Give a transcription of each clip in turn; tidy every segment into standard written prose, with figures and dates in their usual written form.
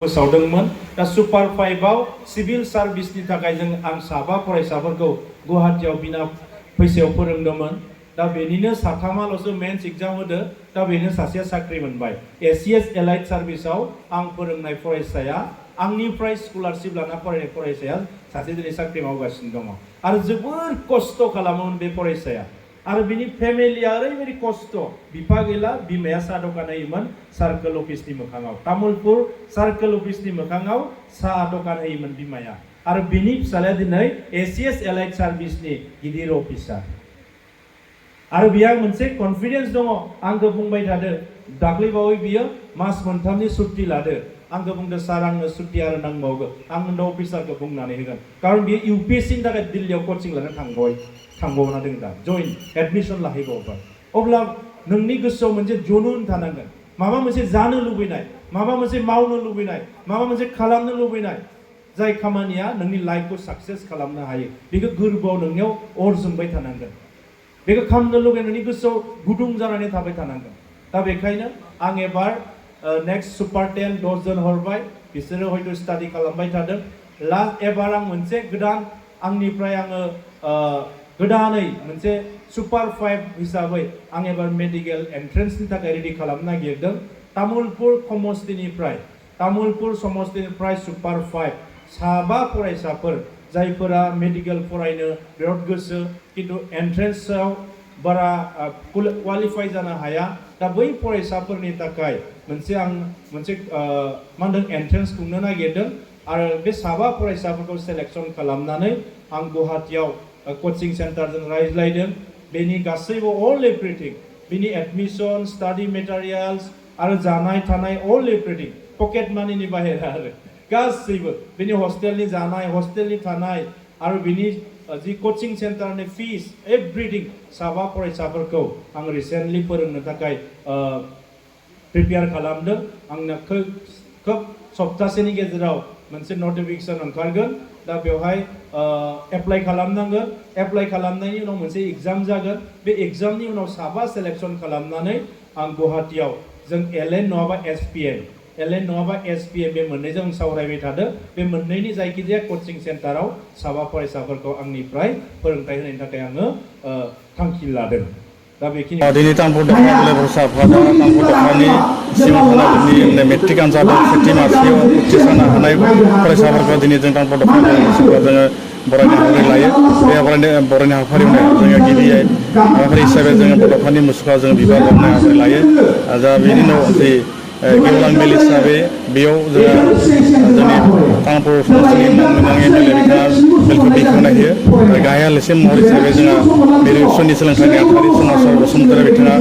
फोसावदोंमोन दा सुपार 5 आव सिभिल सार्भिसनि थाखाय जों आं साबा फरायसाफोरखौ गुवाहाटीयाव बिना फैसायाव फोरोंदोंमोन दा बेनिनो साथामाल'सो मेन्स एग्जाम होदो दा बेनो सासेया साख्रि मोनबाय एसीएस एलाइड सार्भिसाव आं फोरोंनाय फरायसाया आंनिफ्राय स्कलारशिप लाना फरायनाय फरायसाया सासे दिनै साख्रि मावगासिनो दङ आरो जोबोर खस्थ' खालामोमोन बे फरायसाया आरो बिनि फेमिलिया ओरैबायदि खस्थ' बिफा गैला बिमाया साहा दखान होयोमोन सार्कोल अफिसनि मोखाङाव तामुलपुर सार्कोल अफिसनि मोखाङाव साहा दखान होयोमोन बिमाया आरो बिनि फिसालाया दिनै एसीएस एलाइड सार्भिसनि गिदिर अफिसार आरो बिहा मोनसे कन्फिडेन्स दङ आंखौ बुंबाय थादो दाख्लैबावै बियो मास मोनथामनि सुट्टि लादो आंखौ बुंदो सार आंनो सुट्टि आरो नांबावगौ आं उन्दै अफिसारखौ बुंनानै होगोन खारन बियो इउपिएससिनि थाखाय दिल्लीयाव कचिं लानो थांबावना दङ दा जइन एडमिसन लाहैबावबाय अब्ला नोंनि गोसोआव मोनसे जुनुन थानांगोन माबा मोनसे जानो लुबैनाय माबा मोनसे मावनो लुबैनाय माबा मोनसे खालामनो लुबैनाय जाय खामानिया नोंनि लाइफखौ साक्सेस खालामनो हायो बेखौ गोरबोआव नोंनियाव अर जोंबाय थानांगोन बेखौ खालामनो लुबैनाय नोंनि गोसोआव गुदुं जानानै थाबाय थानांगोन दा बेखायनो आं एबार नेक्स्ट सुपार 10 10 जन हरबाय बिसोरो हयथ' स्टाडि खालामबाय थादों लास्ट एबार आं मोनसे गोदान आंनिफ्राय आङो गोदानै मोनसे सुपार 5 हिसाबै आं एबार मेडिकेल एन्ट्रेन्सनि थाखाय रेडि खालामनो नागिरदों तामुलपुर समस्तिनिफ्राय सुपार 5 साबा फरायसाफोर जायफोरा मेडिकेल फरायनो बिराद गोसो किन्तु एन्ट्रेन्सआव बारा क्वालिफाइ जानो हाया दा बै फरायसाफोरनि थाखाय आं मोनसे मा होनदों एन्ट्रेन्स खुंनो नागिरदों आरो बे साबा फरायसाफोरखौ सेलेक्सन खालामनानै आं गुवाहाटीयाव कोचिं सेन्टारजों रायज्लायदों बेनि गासैबो अल एभ्रिथिं बिनि एडमिसन स्टाडि मेटेरियल्स आरो जानाय थानाय अल एभ्रिथिं पकेट मानिनि बाहेरा आरो गासैबो बिनि हस्टेलनि जानाय हस्टेलनि थानाय आरो बिनि जि कोचिं सेन्टारनि फिस एभ्रिथिं साबा फरायसाफोरखौ आं रिसेन्टलि फोरोंनो थाखाय प्रिपेयार खालामदों आंना खोब सप्तासेनि गेजेराव मोनसे नटिफिकेसन ओंखारगोन दा बेवहाय एप्लाइ खालामनांगोन एप्लाइ खालामनायनि उनाव मोनसे एग्जाम जागोन बे एग्जामनि उनाव साबा सेलेक्सन खालामनानै आं गुवाहाटीयाव जों एलएन नङाबा एसपिएम बे मोननैजों सावरायबाय थादों बे मोननैनि जायखिजाया कोचिं सेन्टाराव साबा फरायसाफोरखौ आंनिफ्राय फोरोंथाय होनायनि थाखाय आङो थांखि लादों दा बेखिनि दिनै तामुलपुर दख'र फरायसाफोरा तामुलपुर दख'रनि सिङाव थानाय जोंनि मेट्रिक आनजादाव सेथि मासियाव उथ्रिसारनो हानाय फरायसाफोरखौ दिनै जों तामुलपुर दख'रनि जोङो बरायनाय हाबाफारि लायो बे बरायनाय हाबाफारियाव जोङो गिबियै हाबाफारि हिसाबै जोङो बड'फानि मुसुखा जों बिबार बावनाय हाबाफारि लायो दा बेनि उनाव जि गेवलां मेल हिसाबै बेयाव जोङो जोंनि तामुलपुर समस्तिनि मानगोनां एमएलए बिथाङा मेलखौ बेखेवना होयो आरो गाहाय आलासि महर हिसाबै जोंहा मिरुनि सोलोंथाइनि आफादगिरि सोमावसार बसुमतारी बिथाङा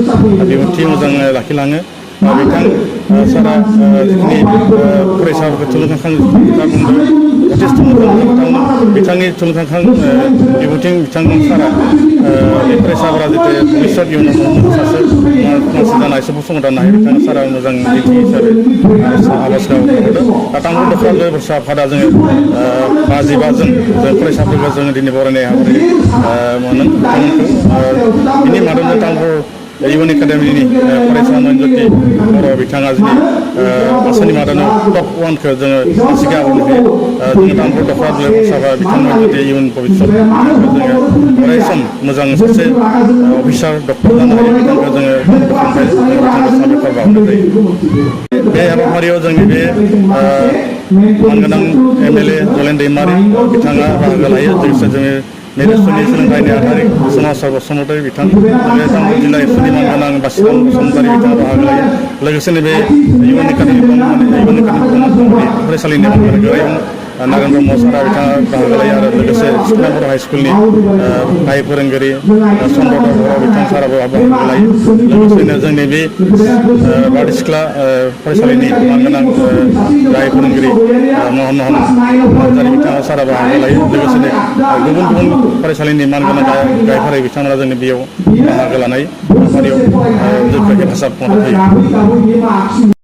बिबुंथि मोजां लाखिलाङो बिथां सारा जोंनि फरायसाफोरखौ थुलुंगाखां बुंदों जथेस्थ' मोजां बिथांनि थुलुंगाखां बिबुंथि बिथां सारा बे फरायसाफोरा जाहाथे भबिष्यत इयुनाव सासे मानसि जाना एसे फसंथानो हायो बिथाङा सारा मोजां दिन्थि हिसाबै आर'ज गाबहरदों दा तामुलपुर दख'र फरायसा आफादा जोङो 55 जों फरायसाफोरखौ जोङो दिनै बरायनाय हाबाफारि मोनो बिथांमोनखौ बिनि मादावनो तामुलपुर इउएन एकाडेमिनि फरायसा नयनज्योति बर' बिथाङा जोंनि आसामनि मादावनो टप 1खौ जोङो सासेखौ आवग्रिनो हायो जोङो तामुलपुर दख'र फरायसाफोरा बिथां नयनज्योति इयुन भबिष्यत जोङो अरायसम मोजां सासे अफिसार डक्टर जानो हायो बिथांखौ जोङो बिथांखौ साबायखर बावहरनाय जायो बे हाबाफारियाव जोंनि बे मानगोनां एमएलए जलेन दैमारि बिथाङा बाहागो लायो लोगोसे जोङो मिरुनि सोलोंथाइनि आफादगिरि सोमावसार बसुमतारी बिथां तामुलपुर जिल्ला एबसुनि मानगोनां बासिराम बसुमतारी बिथाङा बाहागो लायो लोगोसेनो बे इउएन एकाडेमि फरायसालिनि मानगोनां गोरायुं नारेन्द्र मसारा बिथाङा बाहागो लायो आरो लोगोसे सिखोना बर' हाइस्कुलनि गाहाय फोरोंगिरि चन्द्रधर बर' बिथां साराबो बाहागो लायो लोगोसेनो जोंनि बे बारदै सिख्ला फरायसालिनि मानगोनां गाहाय फोरोंगिरि महन नार्जारि बिथाङा सारा बाहागो लायो लोगोसेनो गुबुन गुबुन फरायसालिनि मानगोनां गाहाय फोरोंगिरि बिथांमोना जोंनि बेयाव बाहागो लानाय हाबाफारियाव जोंखौ हेफाजाब मदद होयो